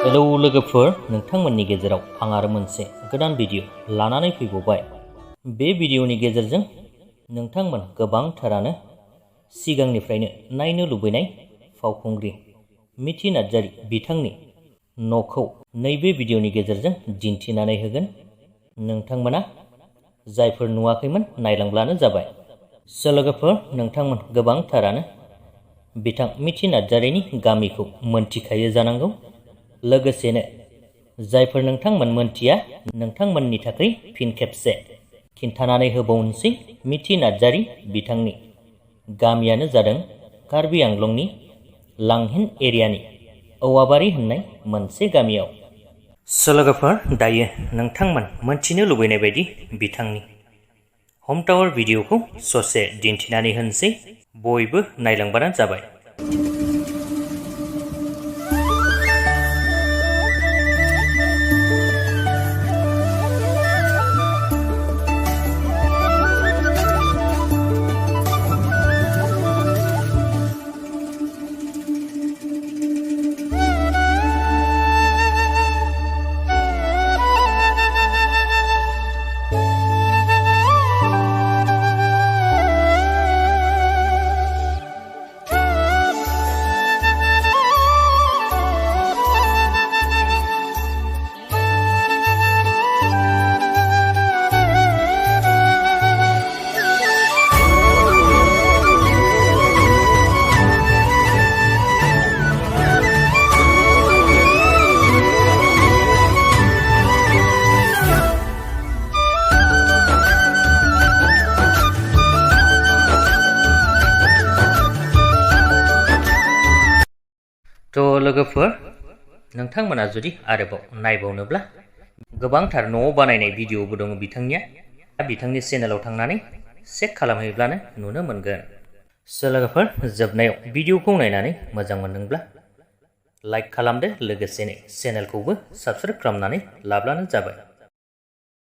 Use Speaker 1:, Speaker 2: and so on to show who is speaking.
Speaker 1: Hello लोगोफोर, नोंथांमोननि गेजेराव आं आरो मोनसे गोदान भिडिअ लानानै फैबावबाय। बे भिडिअनि गेजेरजों नोंथांमोन गोबांथारानो सिगांनिफ्रायनो नायनो लुबैनाय फावखुंग्रि मिथि नार्जारी बिथांनि न'खौ नैबे भिडिअनि गेजेरजों दिन्थिनानै होगोन। नोंथांमोना जायफोर नुवाखैमोन नायलांब्लानो जाबाय। लोगोफोर, नोंथांमोन गोबांथारानो बिथां मिथि नार्जारीनि गामिखौ मोनथिखायो जानांगौ। लोगोसेनो जायफोर नोंथांमोन मोनथिया, नोंथांमोननि थाखाय फिन खेबसे खिन्थानानै होबावनोसै। मिथि नार्जारी बिथांनि गामियानो जादों कार्बि आंलंनि लांहिन एरियानि औवाबारि होननाय मोनसे गामियाव। लोगोफोर, दायो नोंथांमोन मोनथिनो लुबैनाय बायदि बिथांनि हम टावार भिडिअखौ ससे दिन्थिनानै होनोसै। बयबो नायलांबानो जाबाय। लोगोफोर, नोंथांमोना जुदि आरोबाव नायबावनोब्ला गोबांथार न'आव बानायनाय भिडिअबो दङ बिथांनिया। बिथांनि चेनेलाव थांनानै चेक खालामहैब्लानो नुनो मोनगोन। लोगोफोर, जोबनायाव भिडिअखौ नायनानै मोजां मोनदोंब्ला लाइक खालामदो, लोगोसेनो चेनेलखौबो साबस्क्राइब खालामनानै लाब्लानो जाबाय।